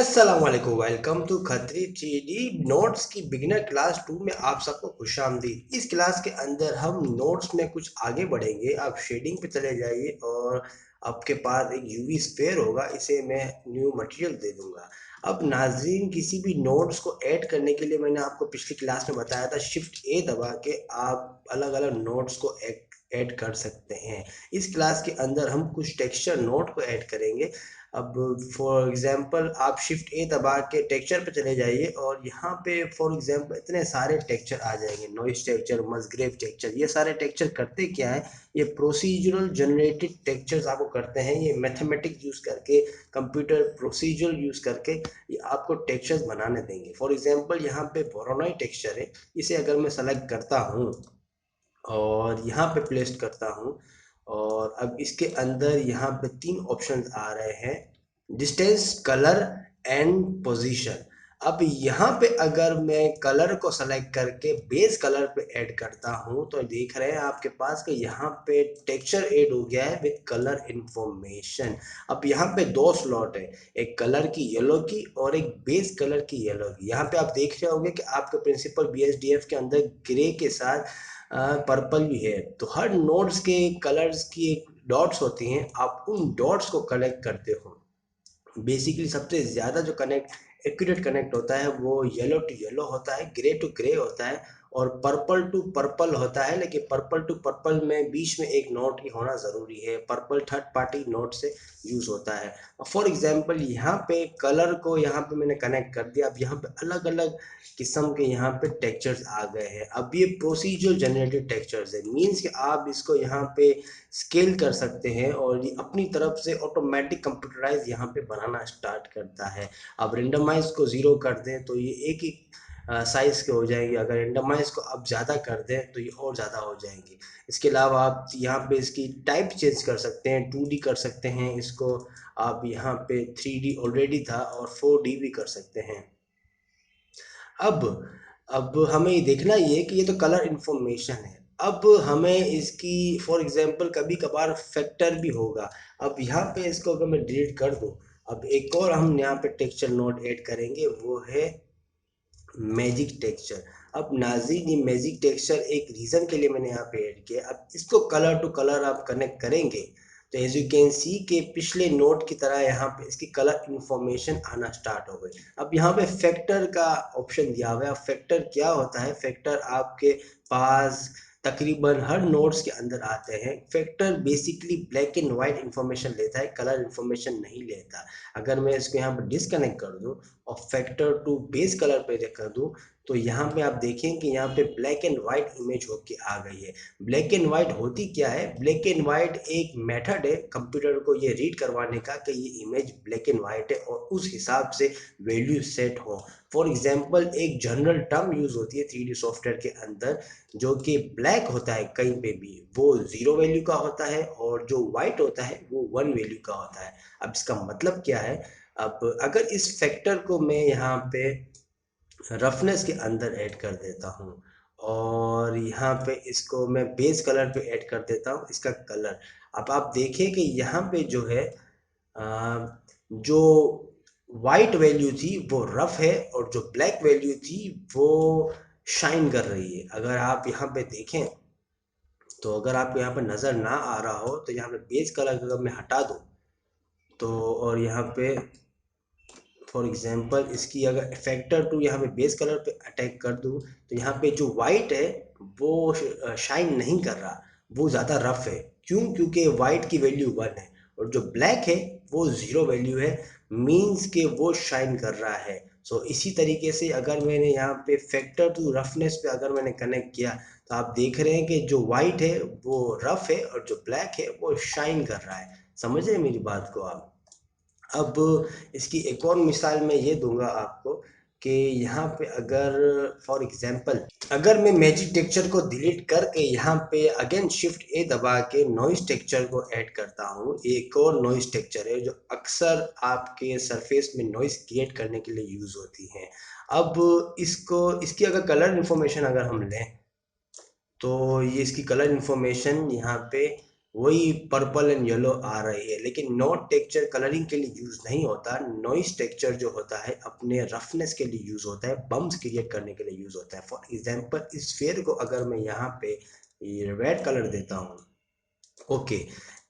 अस्सलाम वालेकुम। Welcome to Khatri 3D notes की बिगिनर क्लास 2 में आप सबको खुशामदीद। इस क्लास के अंदर हम नोट्स में कुछ आगे बढ़ेंगे। आप शेडिंग पे चले जाइए और आपके पास एक यूवी स्फीयर होगा, इसे मैं न्यू मटेरियल दे दूंगा। अब नाज़रीन, किसी भी नोट्स को ऐड करने के लिए मैंने आपको पिछली क्लास में बताया था, शिफ्ट ए दबा के आप अलग अलग नोट्स को ऐड कर सकते हैं। इस क्लास के अंदर हम कुछ टेक्सचर नोट को ऐड करेंगे। अब फॉर एग्जांपल आप शिफ्ट ए दबा के टेक्सचर पे चले जाइए और यहाँ पे फॉर एग्जांपल इतने सारे टेक्सचर आ जाएंगे। नॉइस टेक्सचर, मसग्रेव टेक्सचर, ये सारे टेक्सचर करते क्या है? ये प्रोसीजरल जनरेटेड टेक्सचर्स आपको करते हैं। ये मैथमेटिक्स यूज करके, कंप्यूटर प्रोसीजर यूज करके ये आपको टेक्सचर्स बनाने देंगे। फॉर एग्जांपल यहाँ पे वोरोनोई टेक्सचर है, इसे अगर मैं सेलेक्ट करता हूँ और यहाँ पे प्लेस करता हूँ और अब इसके अंदर यहाँ पे 3 ऑप्शंस आ रहे हैं, डिस्टेंस, कलर एंड पोजीशन। अब यहाँ पे अगर मैं कलर को सेलेक्ट करके बेस कलर पे ऐड करता हूँ तो देख रहे हैं आपके पास कि यहाँ पे टेक्सचर ऐड हो गया है विद कलर इंफॉर्मेशन। अब यहाँ पे 2 स्लॉट है, एक कलर की येलो की और एक बेस कलर की येलो की। यहाँ पे आप देख रहे होंगे कि आपके प्रिंसिपल BSDF के अंदर ग्रे के साथ पर्पल भी है। तो हर नोड्स के कलर्स की एक डॉट्स होती हैं, आप उन डॉट्स को कलेक्ट करते हो। बेसिकली सबसे ज़्यादा जो कनेक्ट एक्यूरेट कनेक्ट होता है वो येलो टू येलो होता है, ग्रे टू ग्रे होता है और पर्पल टू पर्पल होता है। लेकिन पर्पल टू पर्पल में बीच में एक नोट ही होना ज़रूरी है। पर्पल थर्ड पार्टी नोट से यूज़ होता है। फॉर एग्जांपल यहाँ पे कलर को यहाँ पे मैंने कनेक्ट कर दिया। अब यहाँ पे अलग अलग किस्म के यहाँ पे टेक्सचर्स आ गए हैं। अब ये प्रोसीजर जनरेटेड टेक्सचर्स है, मीन्स कि आप इसको यहाँ पे स्केल कर सकते हैं और ये अपनी तरफ से ऑटोमेटिक कंप्यूटराइज यहाँ पे बनाना स्टार्ट करता है। अब रेंडमाइज को 0 कर दें तो ये एक ही साइज के हो जाएंगे। अगर रेंडमाइज को आप ज़्यादा कर दें तो ये और ज़्यादा हो जाएंगे। इसके अलावा आप यहाँ पे इसकी टाइप चेंज कर सकते हैं, 2D कर सकते हैं इसको। आप यहाँ पे 3D ऑलरेडी था और 4D भी कर सकते हैं। अब अब हमें ये देखना ये है कि ये तो कलर इन्फॉर्मेशन है। अब हमें इसकी फॉर एग्जांपल कभी कभार फैक्टर भी होगा। अब यहाँ पे इसको अगर मैं डिलीट कर दूँ, अब एक और हम यहाँ पे टेक्सचर नोड ऐड करेंगे, वो है मैजिक टेक्सचर। अब नाज़रीन, ये मैजिक टेक्सचर एक रीज़न के लिए मैंने यहाँ पे ऐड किया। अब इसको कलर टू कलर आप कनेक्ट करेंगे तो एज यू कैन सी के पिछले नोट की तरह यहाँ पे इसकी कलर इन्फॉर्मेशन आना स्टार्ट हो गई। अब यहाँ पे फैक्टर का ऑप्शन दिया हुआ है। अब फैक्टर क्या होता है? फैक्टर आपके पास तकरीबन हर नोट्स के अंदर आते हैं। Factor basically black and white information लेता है, कलर इंफॉर्मेशन नहीं लेता। अगर मैं इसको यहाँ पर डिसकनेक्ट कर दूँ और फैक्टर टू बेस कलर पे कर दूँ तो यहाँ पे आप देखें कि यहाँ पे ब्लैक एंड व्हाइट इमेज होके आ गई है। ब्लैक एंड व्हाइट होती क्या है? ब्लैक एंड व्हाइट एक मेथड है कंप्यूटर को ये रीड करवाने का कि ये इमेज ब्लैक एंड व्हाइट है और उस हिसाब से वैल्यू सेट हो। फॉर एग्जांपल एक जनरल टर्म यूज होती है 3D सॉफ्टवेयर के अंदर, जो कि ब्लैक होता है कहीं पे भी, वो 0 वैल्यू का होता है और जो व्हाइट होता है वो 1 वैल्यू का होता है। अब इसका मतलब क्या है? अब अगर इस फैक्टर को मैं यहाँ पे रफनेस के अंदर ऐड कर देता हूँ और यहाँ पे इसको मैं बेस कलर पे ऐड कर देता हूँ इसका कलर। अब आप देखिए कि यहाँ पे जो है जो वाइट वैल्यू थी वो रफ है और जो ब्लैक वैल्यू थी वो शाइन कर रही है। अगर आप यहाँ पे देखें तो अगर आपको यहाँ पे नज़र ना आ रहा हो तो यहाँ पे बेस कलर अगर मैं हटा दूँ तो और यहाँ पे फॉर एग्जांपल इसकी अगर फैक्टर टू यहाँ पे बेस कलर पे अटैक कर दूँ तो यहाँ पे जो वाइट है वो शाइन नहीं कर रहा, वो ज़्यादा रफ है। क्यों? क्योंकि वाइट की वैल्यू 1 है और जो ब्लैक है वो 0 वैल्यू है, मीन्स के वो शाइन कर रहा है। सो इसी तरीके से अगर मैंने यहाँ पे फैक्टर टू रफनेस पे अगर मैंने कनेक्ट किया तो आप देख रहे हैं कि जो वाइट है वो रफ है और जो ब्लैक है वो शाइन कर रहा है। समझ रहे हैं मेरी बात को आप? अब इसकी एक और मिसाल मैं ये दूंगा आपको कि यहाँ पे अगर फॉर एग्जांपल अगर मैं मैजिक टेक्सचर को डिलीट करके यहाँ पे अगेन शिफ्ट ए दबा के नॉइस टेक्सचर को ऐड करता हूँ, एक और नॉइस टेक्सचर है जो अक्सर आपके सरफेस में नॉइस क्रिएट करने के लिए यूज होती है। अब इसको इसकी अगर कलर इन्फॉर्मेशन अगर हम लें तो ये इसकी कलर इन्फॉर्मेशन यहाँ पे वही पर्पल एंड येलो आ रही है, लेकिन नोट टेक्सचर कलरिंग के लिए यूज नहीं होता। नॉइस टेक्सचर जो होता है अपने रफनेस के लिए यूज होता है, बम्स क्रिएट करने के लिए यूज होता है। फॉर एग्जांपल इस स्फीयर को अगर मैं यहाँ पे ये रेड कलर देता हूँ, ओके,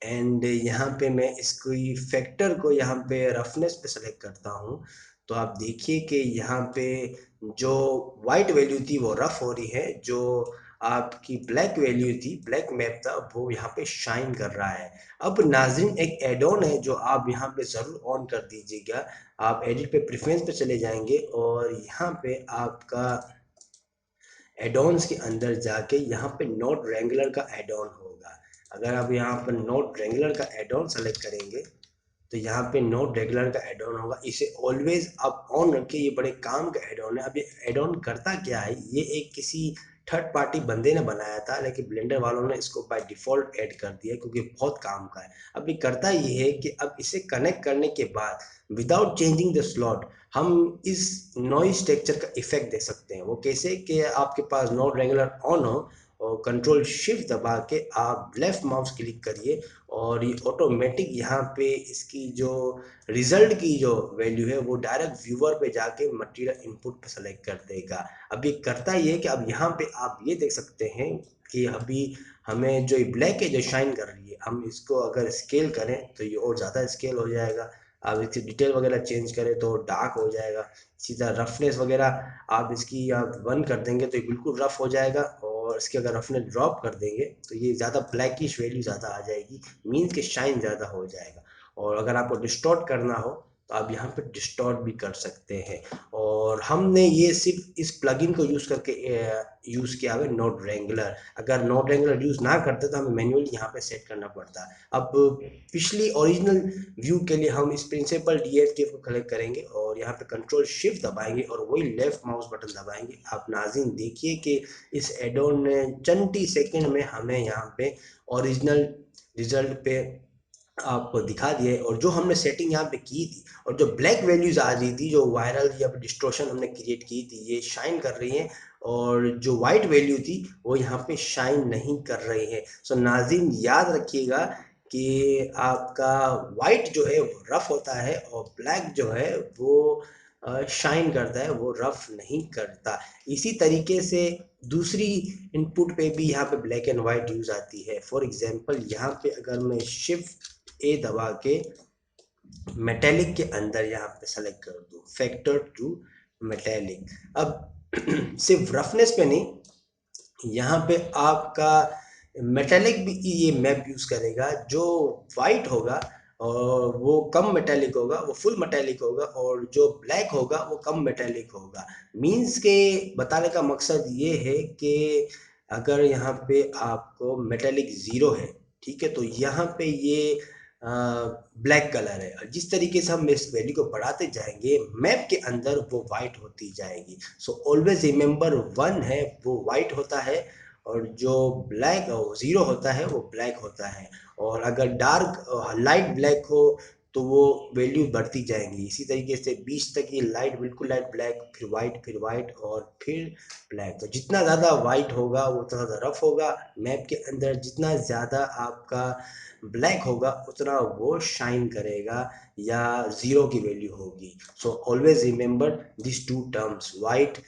एंड यहाँ पे मैं इसको फैक्टर को यहाँ पे रफनेस पे सेलेक्ट करता हूँ, तो आप देखिए कि यहाँ पे जो वाइट वैल्यू थी वो रफ हो रही है, जो आपकी ब्लैक वैल्यू थी, ब्लैक मैप था, वो यहाँ पे शाइन कर रहा है। अब नाज़रीन एक एड ऑन है जो आप यहाँ पे ज़रूर ऑन कर दीजिएगा। आप एडिट पे प्रेफरेंस पे चले जाएंगे और यहाँ पे आपका एडॉन्स के अंदर जाके यहाँ पे नोट रेंगुलर का एड ऑन होगा। अगर आप यहाँ पर नोट रेंगुलर का एड ऑन सेलेक्ट करेंगे तो यहाँ पे नोट रेगुलर का एड ऑन होगा। इसे ऑलवेज आप ऑन रखिए, ये बड़े काम का एड ऑन है। अब ये एड ऑन करता क्या है, ये एक किसी थर्ड पार्टी बंदे ने बनाया था, लेकिन ब्लेंडर वालों ने इसको बाय डिफॉल्ट ऐड कर दिया क्योंकि बहुत काम का है। अब ये करता ये है कि अब इसे कनेक्ट करने के बाद विदाउट चेंजिंग द स्लॉट हम इस नॉइस टेक्सचर का इफेक्ट दे सकते हैं। वो कैसे कि आपके पास नोट रेगुलर ऑन हो और कंट्रोल शिफ्ट दबा के आप लेफ्ट माउस क्लिक करिए और ये ऑटोमेटिक यहाँ पे इसकी जो रिजल्ट की जो वैल्यू है वो डायरेक्ट व्यूअर पे जाके मटेरियल इनपुट पे सेलेक्ट कर देगा। अब ये करता ये कि अब यहाँ पे आप ये देख सकते हैं कि अभी हमें जो ये ब्लैक है जो शाइन कर रही है, हम इसको अगर स्केल करें तो ये और ज़्यादा स्केल हो जाएगा। आप इसकी डिटेल वगैरह चेंज करें तो डार्क हो जाएगा। सीधा रफनेस वगैरह आप इसकी आप 1 कर देंगे तो ये बिल्कुल रफ हो जाएगा, और इसकी अगर रफनेस ड्रॉप कर देंगे तो ये ज़्यादा ब्लैकिश वैल्यू ज़्यादा आ जाएगी, मीन्स के शाइन ज़्यादा हो जाएगा। और अगर आपको डिस्टॉर्ट करना हो तो आप यहाँ पे डिस्टॉर्ट भी कर सकते हैं। और हमने ये सिर्फ इस प्लगइन को यूज़ करके यूज़ किया है नोट रेंगुलर। अगर नोट रेंगुलर यूज़ ना करते तो हमें मैन्युअली यहाँ पे सेट करना पड़ता। अब पिछली ओरिजिनल व्यू के लिए हम इस प्रिंसिपल डीएफटी को कलेक्ट करेंगे और यहाँ पे कंट्रोल शिफ्ट दबाएंगे और वही लेफ्ट माउस बटन दबाएंगे। आप नाज़रीन देखिए कि इस एडोन ने चंद सेकंड में हमें यहाँ पे ओरिजिनल रिजल्ट पे आपको दिखा दिया है। और जो हमने सेटिंग यहाँ पे की थी और जो ब्लैक वैल्यूज आ रही थी, जो वायरल या डिस्टोर्शन हमने क्रिएट की थी, ये शाइन कर रही है। और जो वाइट वैल्यू थी वो यहाँ पे शाइन नहीं कर रही है। सो नाज़रीन याद रखिएगा कि आपका वाइट जो है वो रफ होता है और ब्लैक जो है वो शाइन करता है, वो रफ नहीं करता। इसी तरीके से दूसरी इनपुट पे भी यहाँ पे ब्लैक एंड वाइट यूज आती है। फॉर एग्जांपल यहाँ पे अगर मैं शिफ्ट ए दबा के मेटेलिक के अंदर यहाँ पे सेलेक्ट कर दूँ फैक्टर टू मेटेलिक, अब सिर्फ रफनेस पे नहीं, यहाँ पे आपका मेटेलिक भी ये मैप यूज करेगा। जो वाइट होगा और वो कम मेटेलिक होगा, वो फुल मेटेलिक होगा, और जो ब्लैक होगा वो कम मेटेलिक होगा। मीन्स के बताने का मकसद ये है कि अगर यहाँ पे आपको मेटेलिक ज़ीरो है, ठीक है, तो यहाँ पे ये ब्लैक कलर है। जिस तरीके से हम इस वैल्यू को बढ़ाते जाएंगे मैप के अंदर वो वाइट होती जाएगी। सो ऑलवेज रिमेंबर 1 है वो वाइट होता है, और जो ब्लैक ज़ीरो होता है वो ब्लैक होता है। और अगर डार्क लाइट ब्लैक हो तो वो वैल्यू बढ़ती जाएंगी। इसी तरीके से 20 तक ये लाइट, बिल्कुल लाइट ब्लैक, फिर वाइट और फिर ब्लैक। तो जितना ज़्यादा वाइट होगा वो उतना ज़्यादा रफ होगा मैप के अंदर, जितना ज़्यादा आपका ब्लैक होगा उतना वो शाइन करेगा या ज़ीरो की वैल्यू होगी। So always remember this two terms, white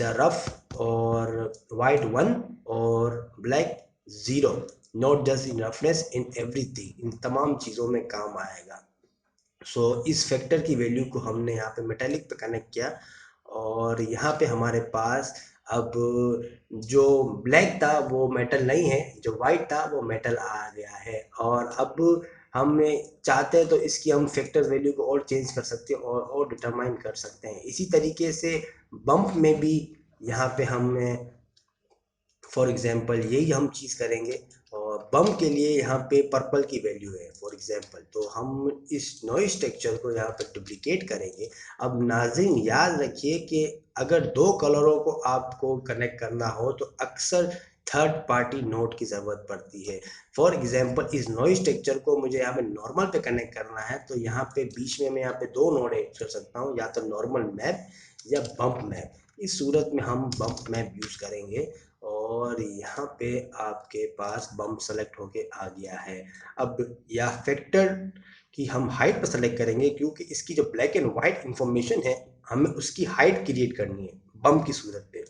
rough और वाइट 1 और black 0, not just in roughness, in everything, in तमाम चीज़ों में काम आएगा। इस फैक्टर की वैल्यू को हमने यहाँ पे मेटेलिक पे कनेक्ट किया, और यहाँ पे हमारे पास अब जो ब्लैक था वो मेटल नहीं है, जो वाइट था वो मेटल आ गया है। और अब हम चाहते हैं तो इसकी हम फैक्टर वैल्यू को और चेंज कर सकते हैं और डिटरमाइन कर सकते हैं। इसी तरीके से बम्प में भी यहाँ पे हम फॉर एग्जांपल यही हम चीज़ करेंगे। और बम के लिए यहाँ पे पर्पल की वैल्यू है फॉर एग्जांपल, तो हम इस नॉइस टेक्सचर को यहाँ पे डुप्लीकेट करेंगे। अब नाज़रीन याद रखिए कि अगर दो कलरों को आपको कनेक्ट करना हो तो अक्सर थर्ड पार्टी नोड की ज़रूरत पड़ती है। फॉर एग्जांपल इस नॉइस टेक्सचर को मुझे यहाँ पे नॉर्मल पे कनेक्ट करना है, तो यहाँ पे बीच में मैं यहाँ पे दो नोड ऐड कर सकता हूँ, या तो नॉर्मल मैप या बम्प मैप। इस सूरत में हम बम्प मैप यूज़ करेंगे। और यहाँ पे आपके पास बम सेलेक्ट होके आ गया है। अब यह फैक्टर की हम हाइट पर सेलेक्ट करेंगे, क्योंकि इसकी जो ब्लैक एंड व्हाइट इंफॉर्मेशन है हमें उसकी हाइट क्रिएट करनी है बम की सूरत पे।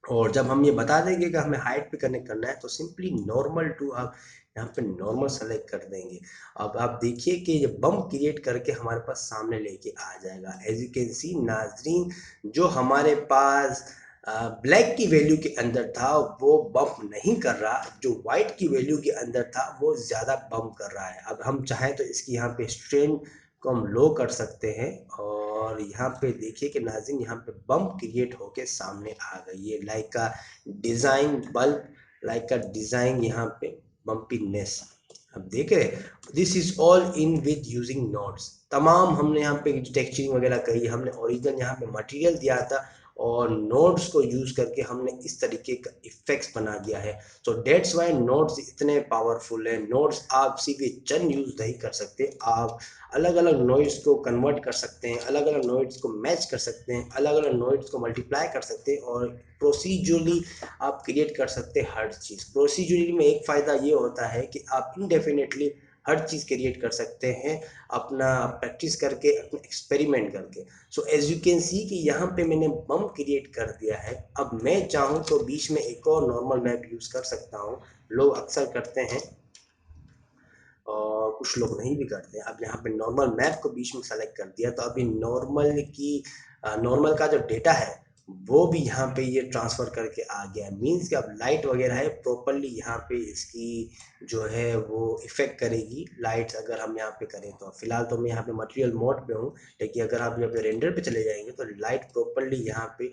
और जब हम ये बता देंगे कि हमें हाइट पे कनेक्ट करना है तो सिंपली नॉर्मल टू आप यहाँ पे नॉर्मल सेलेक्ट कर देंगे। अब आप देखिए कि ये बम क्रिएट करके हमारे पास सामने लेके आ जाएगा। एज यू कैन सी नाजरीन, जो हमारे पास ब्लैक की वैल्यू के अंदर था वो बम्प नहीं कर रहा, जो व्हाइट की वैल्यू के अंदर था वो ज़्यादा बम्प कर रहा है। अब हम चाहें तो इसकी यहाँ पे स्ट्रेन को हम लो कर सकते हैं और यहाँ पे देखिए कि नाज़रीन यहाँ पे बम्प क्रिएट होके सामने आ गई है। लाइक का डिज़ाइन बल्ब, लाइक का डिज़ाइन यहाँ पे बम्पीनेस अब देख रहे हैं। This is all in with using nodes. तमाम हमने यहाँ पे टेक्सचरिंग वगैरह करी, हमने ओरिजिनल यहाँ पे मटेरियल दिया था और नोड्स को यूज करके हमने इस तरीके का इफेक्ट्स बना दिया है। सो डेट्स वाई नोड्स इतने पावरफुल है। नोड्स आप सिर्फ चंद यूज नहीं कर सकते, आप अलग अलग नॉइज को कन्वर्ट कर सकते हैं, अलग अलग नॉइज को मैच कर सकते हैं, अलग अलग नॉइज को मल्टीप्लाई कर सकते हैं और प्रोसीजरली आप क्रिएट कर सकते हैं हर चीज़। प्रोसीजरली में एक फ़ायदा ये होता है कि आप इनडेफिनेटली हर चीज़ क्रिएट कर सकते हैं अपना प्रैक्टिस करके, अपना एक्सपेरिमेंट करके। So as you can see कि यहाँ पे मैंने बम क्रिएट कर दिया है। अब मैं चाहूँ तो बीच में एक और नॉर्मल मैप यूज़ कर सकता हूँ, लोग अक्सर करते हैं और कुछ लोग नहीं भी करते। अब यहाँ पे नॉर्मल मैप को बीच में सेलेक्ट कर दिया तो अभी नॉर्मल का जो डेटा है वो भी यहाँ पे ये ट्रांसफ़र करके आ गया। मीन्स कि अब लाइट वगैरह है प्रॉपरली यहाँ पे इसकी जो है वो इफ़ेक्ट करेगी। लाइट्स अगर हम यहाँ पे करें तो फिलहाल तो मैं यहाँ पे मटेरियल मोड पे हूँ, लेकिन अगर आप यहाँ पे रेंडर पे चले जाएंगे तो लाइट प्रॉपरली यहाँ पे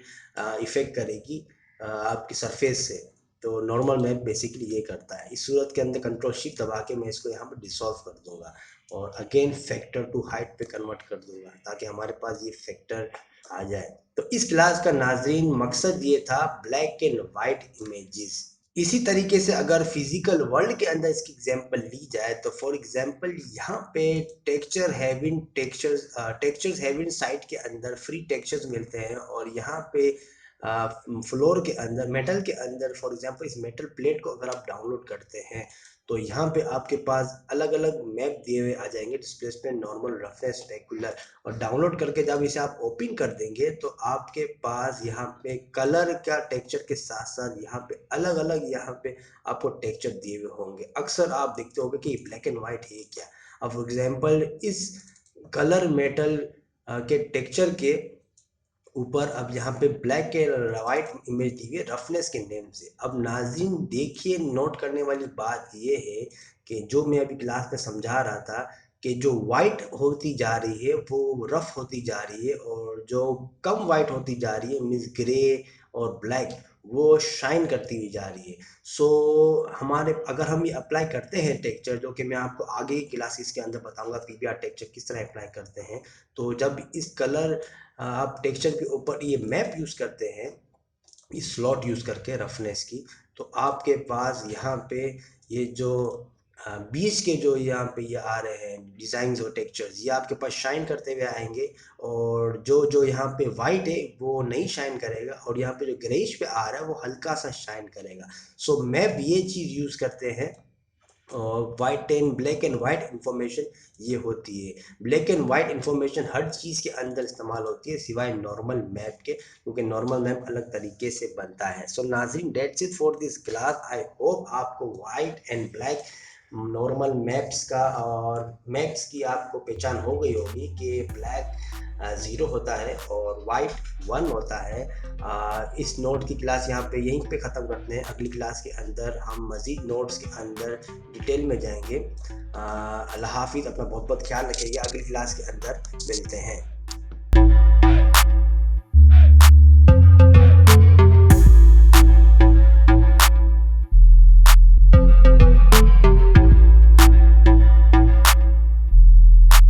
इफ़ेक्ट करेगी आपकी सरफेस से। तो नॉर्मल मैप बेसिकली ये करता है। इस सूरत के अंदर कंट्रोल शिफ्ट दबा के मैं इसको यहाँ पर डिसॉल्व कर दूंगा और अगेन फैक्टर टू हाइट पे कन्वर्ट कर दूंगा ताकि हमारे पास ये फैक्टर आ जाए। तो इस क्लास का नाजरीन मकसद ये था ब्लैक एंड वाइट इमेजेस। इसी तरीके से अगर फिजिकल वर्ल्ड के अंदर इसकी एग्जांपल ली जाए तो फॉर एग्जांपल यहाँ पे टेक्सचर्स हैविंग साइट के अंदर फ्री टेक्सचर्स मिलते हैं और यहाँ पे फ्लोर के अंदर मेटल के अंदर फॉर एग्जांपल इस मेटल प्लेट को अगर आप डाउनलोड करते हैं तो यहाँ पे आपके पास अलग अलग मैप दिए हुए आ जाएंगे, डिस्प्लेसमेंट, नॉर्मल, रफनेस, स्पेकुलर। और डाउनलोड करके जब इसे आप ओपन कर देंगे तो आपके पास यहाँ पे कलर का टेक्सचर के साथ साथ यहाँ पे अलग अलग यहाँ पे आपको टेक्सचर दिए हुए होंगे। अक्सर आप देखते होंगे कि ब्लैक एंड व्हाइट है क्या। अब फॉर एग्जाम्पल इस कलर मेटल के टेक्सचर के ऊपर अब यहाँ पे ब्लैक के वाइट इमेज दी हुई है रफनेस के नेम से। अब नाज़रीन देखिए, नोट करने वाली बात ये है कि जो मैं अभी क्लास में समझा रहा था कि जो वाइट होती जा रही है वो रफ होती जा रही है और जो कम वाइट होती जा रही है मीन्स ग्रे और ब्लैक वो शाइन करती हुई जा रही है। सो हमारे अगर हम ये अप्लाई करते हैं टेक्सचर, जो कि मैं आपको आगे की क्लासेस के अंदर बताऊंगा पीबीआर टेक्सचर किस तरह अप्लाई करते हैं। तो जब इस कलर आप टेक्सचर के ऊपर ये मैप यूज़ करते हैं इस स्लॉट यूज़ करके रफनेस की, तो आपके पास यहाँ पे ये जो बीच के जो यहाँ पे ये आ रहे हैं डिज़ाइंस और टेक्सचर्स ये आपके पास शाइन करते हुए आएंगे और जो जो यहाँ पे वाइट है वो नहीं शाइन करेगा और यहाँ पे जो ग्रेइश पे आ रहा है वो हल्का सा शाइन करेगा। सो मैप ये चीज़ यूज़ करते हैं और white and black and white information ये होती है। ब्लैक एंड वाइट इंफॉर्मेशन हर चीज़ के अंदर इस्तेमाल होती है सिवाय नॉर्मल मैप के, क्योंकि नॉर्मल मैप अलग तरीके से बनता है। सो नाज़रीन, that's it for this class. I hope आपको white and black normal maps का और मैप्स की आपको पहचान हो गई होगी कि ब्लैक 0 होता है और वाइट 1 होता है। इस नोट की क्लास यहाँ पे यहीं पे ख़त्म करते हैं। अगली क्लास के अंदर हम मज़ीद नोट्स के अंदर डिटेल में जाएंगे। अल्लाह हाफिज़, अपना बहुत बहुत ख्याल रखिएगा। अगली क्लास के अंदर मिलते हैं।